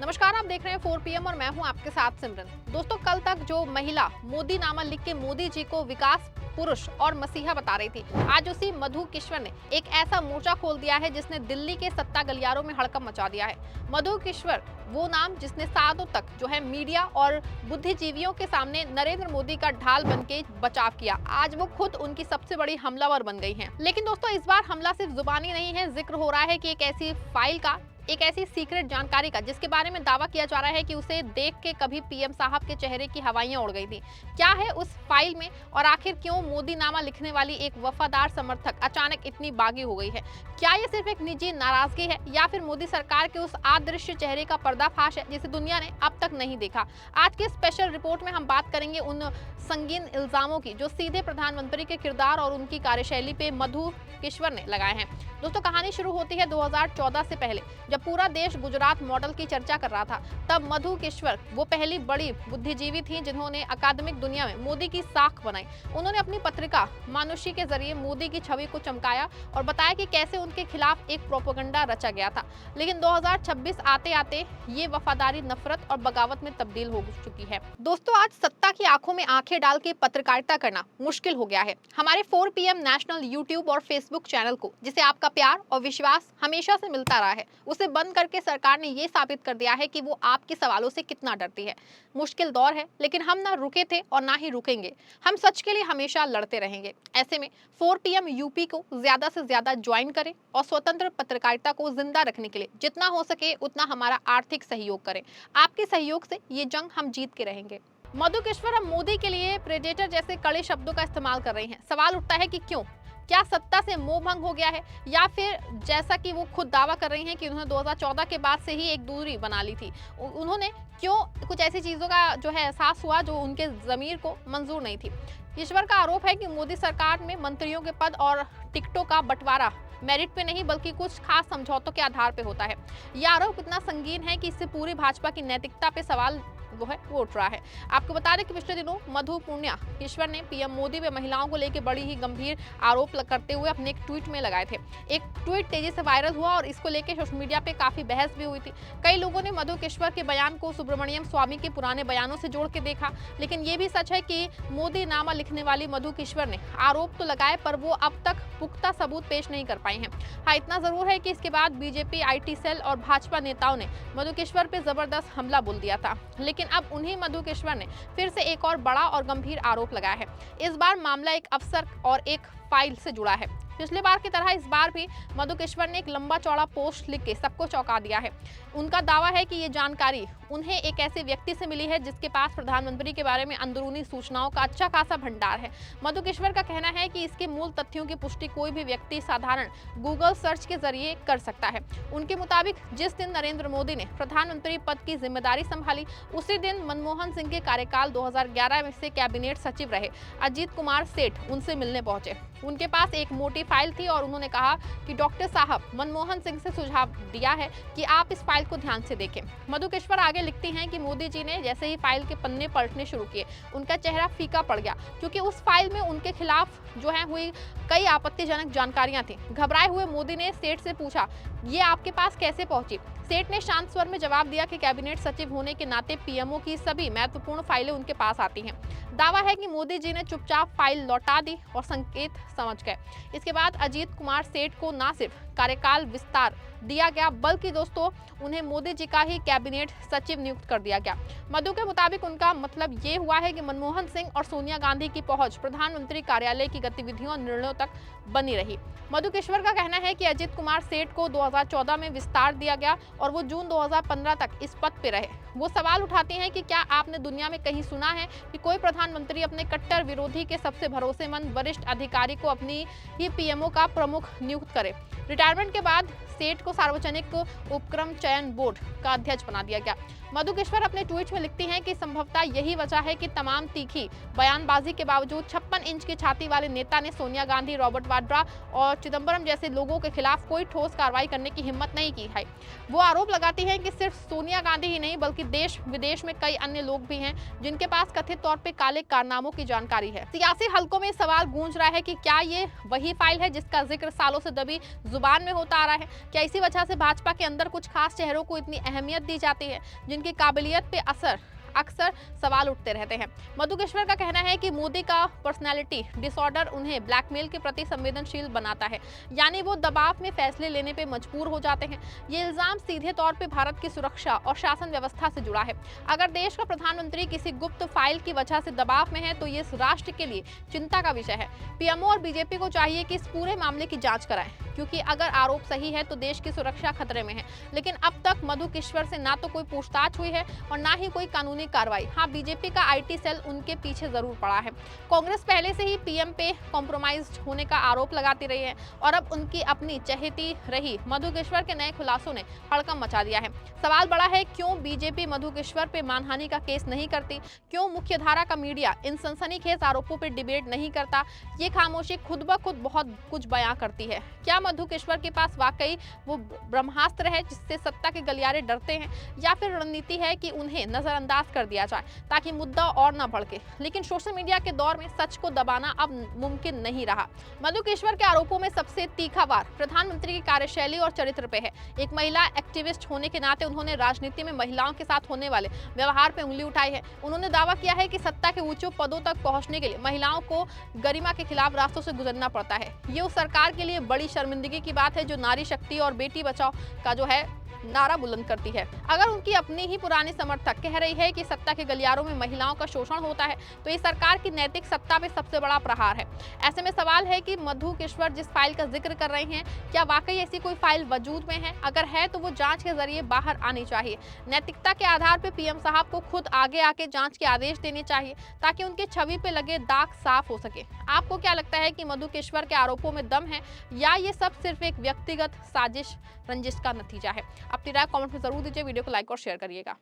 नमस्कार, आप देख रहे हैं 4 PM और मैं हूं आपके साथ सिमरन। दोस्तों, कल तक जो महिला मोदी नामा लिख के मोदी जी को विकास पुरुष और मसीहा बता रही थी, आज उसी मधु किश्वर ने एक ऐसा मोर्चा खोल दिया है जिसने दिल्ली के सत्ता गलियारों में हड़कंप मचा दिया है। मधु किश्वर वो नाम जिसने सालों तक जो है मीडिया और बुद्धिजीवियों के सामने नरेंद्र मोदी का ढाल बन के बचाव किया, आज वो खुद उनकी सबसे बड़ी हमलावर बन गई हैं। लेकिन दोस्तों, इस बार हमला सिर्फ जुबानी नहीं है, जिक्र हो रहा है कि एक ऐसी फाइल का, एक ऐसी सीक्रेट जानकारी का जिसके बारे में दावा किया जा रहा है कि उसे देख के कभी पीएम साहब के चेहरे की हवाइयां उड़ गई थी। क्या है उस फाइल में और आखिर क्यों मोदी नामा लिखने वाली एक वफादार समर्थक अचानक इतनी बागी हो गई है? क्या ये सिर्फ एक निजी नाराजगी है या फिर मोदी सरकार के उस अदृश्य चेहरे का पर्दाफाश है जिसे दुनिया ने अब तक नहीं देखा? आज के स्पेशल रिपोर्ट में हम बात करेंगे उन संगीन इल्जामों की जो सीधे प्रधानमंत्री के किरदार और उनकी कार्यशैली पे मधु किश्वर ने लगाए हैं। दोस्तों, कहानी शुरू होती है 2014 से पहले, जब पूरा देश गुजरात मॉडल की चर्चा कर रहा था। तब मधु किश्वर वो पहली बड़ी बुद्धिजीवी थी जिन्होंने अकादमिक दुनिया में मोदी की साख बनाई। उन्होंने अपनी पत्रिका मानुषी के जरिए मोदी की छवि को चमकाया और बताया कि कैसे उनके खिलाफ एक प्रोपेगेंडा रचा गया था। लेकिन 2026 आते आते ये वफादारी नफरत और बगावत में तब्दील हो चुकी है। दोस्तों, आज सत्ता की आंखों में आंखें डाल के पत्रकारिता करना मुश्किल हो गया है। हमारे 4 PM नेशनल यूट्यूब और फेसबुक चैनल को, जिसे आपका प्यार और विश्वास हमेशा से मिलता रहा है, उसे बंद करके सरकार ने ये साबित कर दिया है कि वो आपके सवालों से कितना डरती है। मुश्किल दौर है, लेकिन हम ना रुके थे और ना ही रुकेंगे। हम सच के लिए हमेशा लड़ते रहेंगे। ऐसे में 4 PM यूपी को ज्यादा से ज्यादा ज्वाइन करें और स्वतंत्र पत्रकारिता को जिंदा रखने के लिए जितना हो सके उतना हमारा आर्थिक सहयोग करें। आपके सहयोग से ये जंग हम जीत के रहेंगे। मधु किश्वर अब मोदी के लिए प्रेडेटर जैसे कड़े शब्दों का इस्तेमाल कर रही हैं। सवाल उठता है कि क्यों? क्या सत्ता से मोह भंग हो गया है, या फिर जैसा कि वो खुद दावा कर रही हैं कि उन्होंने 2014 के बाद से ही एक दूरी बना ली थी, उन्होंने क्यों कुछ ऐसी चीजों का जो है एहसास हुआ जो उनके जमीर को मंजूर नहीं थी। ईश्वर का आरोप है कि मोदी सरकार में मंत्रियों के पद और टिकटों का बंटवारा मेरिट पे नहीं बल्कि कुछ खास समझौतों के आधार पे होता है। यह आरोप इतना संगीन है कि इससे पूरी भाजपा की नैतिकता पे सवाल वो उठ रहा है। आपको बता दें कि पिछले दिनों मधु पुण्या ईश्वर ने पीएम मोदी व महिलाओं को लेकर बड़ी ही गंभीर आरोप करते हुए अपने एक ट्वीट में लगाए थे। एक ट्वीट तेजी से वायरल हुआ और इसको लेकर सोशल मीडिया पे काफी बहस भी हुई थी। कई लोगों ने मधु किश्वर के बयान को सुब्रमण्यम स्वामी के पुराने बयानों से जोड़ के देखा। लेकिन ये भी सच है कि मोदी नामा लिखने वाली मधु किश्वर ने आरोप तो लगाए, पर वो अब तक पुख्ता सबूत पेश नहीं कर पाई हैं। हाँ, इतना जरूर है कि इसके बाद बीजेपी, IT सेल और भाजपा नेताओं ने मधु किश्वर पे जबरदस्त हमला बोल दिया था। लेकिन अब उन्हीं मधु किश्वर ने फिर से एक और बड़ा और गंभीर आरोप लगाया है। इस बार मामला एक अफसर और एक फाइल से जुड़ा है। पिछली बार की तरह इस बार भी मधु किश्वर ने एक लंबा चौड़ा पोस्ट लिख के सबको चौंका दिया है। उनका दावा है कि ये जानकारी उन्हें एक ऐसे व्यक्ति से मिली है जिसके पास प्रधानमंत्री के बारे में अंदरूनी सूचनाओं का अच्छा खासा भंडार है। मधु किश्वर का कहना है कि इसके मूल तथ्यों की पुष्टि कोई भी व्यक्ति साधारण गूगल सर्च के जरिए कर सकता है। उनके मुताबिक जिस दिन नरेंद्र मोदी ने प्रधानमंत्री पद की जिम्मेदारी संभाली, उसी दिन मनमोहन सिंह के कार्यकाल 2011 में से कैबिनेट सचिव रहे अजीत कुमार सेठ उनसे मिलने पहुंचे। उनके पास एक मोटी फाइल थी और उन्होंने कहा कि डॉक्टर साहब, मनमोहन सिंह से सुझाव दिया है कि आप इस फाइल को ध्यान से देखें। मधु किश्वर आगे लिखती हैं कि मोदी जी ने जैसे ही फाइल के पन्ने पलटने शुरू किए, उनका चेहरा फीका पड़ गया, क्योंकि उस फाइल में उनके खिलाफ जो है हुई कई आपत्तिजनक जानकारियां थी। घबराए हुए मोदी ने सेठ से पूछा, ये आपके पास कैसे पहुंची? सेठ ने शांत स्वर में जवाब दिया कि कैबिनेट सचिव होने के नाते पीएमओ की सभी महत्वपूर्ण फाइलें उनके पास आती हैं। दावा है कि मोदी जी ने चुपचाप फाइल लौटा दी और संकेत समझ गए। इसके बाद अजीत कुमार सेठ को न सिर्फ कार्यकाल विस्तार दिया गया, बल्कि दोस्तों उन्हें मोदी जी का ही कैबिनेट सचिव नियुक्त कर दिया गया। मधु के मुताबिक उनका मतलब ये हुआ है कि मनमोहन सिंह और सोनिया गांधी की पहुंच प्रधानमंत्री कार्यालय की गतिविधियों और निर्णयों तक बनी रही। मधु किश्वर का कहना है कि अजीत कुमार सेठ को 2014 में विस्तार दिया गया और वो जून 2015 तक इस पद पे रहे। वो सवाल उठाते हैं कि क्या आपने दुनिया में कहीं सुना है कि कोई प्रधानमंत्री अपने कट्टर विरोधी के सबसे भरोसेमंद वरिष्ठ अधिकारी को अपनी ही पीएमओ का प्रमुख नियुक्त करे? रिटायरमेंट के बाद सेठ को सार्वजनिक उपक्रम चयन बोर्ड का अध्यक्ष बना दिया गया। मधुकेश्वर अपने ट्वीट में लिखती हैं कि संभवतः यही वजह है कि तमाम तीखी बयानबाजी के बावजूद 56 इंच की छाती वाले नेता ने सोनिया गांधी, रॉबर्ट वाड्रा और चिदंबरम जैसे लोगों के खिलाफ कोई ठोस कार्रवाई करने की हिम्मत नहीं की है। वो आरोप लगाती हैं कि सिर्फ सोनिया गांधी ही नहीं बल्कि देश विदेश में कई अन्य लोग भी हैं जिनके पास कथित तौर पे काले कारनामों की जानकारी है। सियासी हलकों में सवाल गूंज रहा है कि क्या ये वही फाइल है जिसका जिक्र सालों से दबी जुबान में होता आ रहा है? क्या इसी वजह से भाजपा के अंदर कुछ खास चेहरों को इतनी अहमियत दी जाती है जिनकी काबिलियत पे अक्सर सवाल उठते रहते हैं? मधुकेश्वर का कहना है कि मोदी का पर्सनालिटी डिसऑर्डर उन्हें ब्लैकमेल के प्रति संवेदनशील बनाता है, यानी वो दबाव में फैसले लेने पे मजबूर हो जाते हैं। ये इल्जाम सीधे तौर पे भारत की सुरक्षा और शासन व्यवस्था से जुड़ा है। अगर देश का प्रधानमंत्री किसी गुप्त फाइल की वजह से दबाव में है तो ये इस राष्ट्र के लिए चिंता का विषय है। पीएमओ और बीजेपी को चाहिए कि इस पूरे मामले की जांच कराएं, क्योंकि अगर आरोप सही है तो देश की सुरक्षा खतरे में है। लेकिन अब तक मधुकेश्वर से ना तो कोई पूछताछ हुई है और ना ही कोई कानूनी कार्रवाई। हाँ, बीजेपी का आईटी सेल उनके पीछे जरूर पड़ा है। कांग्रेस पहले से ही पीएम पे कॉम्प्रोमाइज्ड होने का आरोप लगाती रही है और अब उनकी अपनी चहेती रही मधुकेश्वर के नए खुलासों ने हड़कंप मचा दिया है। सवाल बड़ा है, क्यों बीजेपी मधुकेश्वर पे मानहानि का केस नहीं करती? क्यों मुख्यधारा का मीडिया इन सनसनीखेज आरोपों पर डिबेट नहीं करता? ये खामोशी खुद ब खुद बहुत कुछ बयां करती है। क्या मधुकेश्वर के पास वाकई वो ब्रह्मास्त्र है जिससे सत्ता के गलियारे डरते हैं, या फिर रणनीति है कि उन्हें नजरअंदाज कर दिया जाए ताकि मुद्दा और न भड़के? लेकिन सोशल मीडिया के दौर में सच को दबाना अब मुमकिन नहीं रहा। मधुकेश्वर के आरोपों में सबसे तीखा वार प्रधानमंत्री की कार्यशैली और चरित्र पे है। एक महिला एक्टिविस्ट होने के नाते उन्होंने राजनीति में महिलाओं के साथ होने वाले व्यवहार पे उंगली उठाई है। उन्होंने दावा किया है कि सत्ता के ऊंचे पदों तक पहुंचने के लिए महिलाओं को गरिमा के खिलाफ रास्तों से गुजरना पड़ता है। ये उस सरकार के लिए बड़ी शर्मिंदगी की बात है जो नारी शक्ति और बेटी बचाओ का जो है नारा बुलंद करती है। अगर उनकी अपनी ही पुरानी समर्थक कह रही है कि सत्ता के गलियारों में महिलाओं का शोषण होता है तो ये सरकार की नैतिक सत्ता पे सबसे बड़ा प्रहार है। ऐसे में सवाल है कि मधुकेश्वर जिस फाइल का जिक्र कर रहे हैं, क्या वाकई ऐसी कोई फाइल वजूद में है? अगर है तो वो जांच के जरिए बाहर आनी चाहिए। नैतिकता के आधार पर पीएम साहब को खुद आगे आके जांच के आदेश देने चाहिए ताकि उनके छवि पे लगे दाग साफ हो सके। आपको क्या लगता है कि मधुकेश्वर के आरोपों में दम है या ये सब सिर्फ एक व्यक्तिगत साजिश रंजिश का नतीजा है? अपनी राय कमेंट में जरूर दीजिए। वीडियो को लाइक और शेयर करिएगा।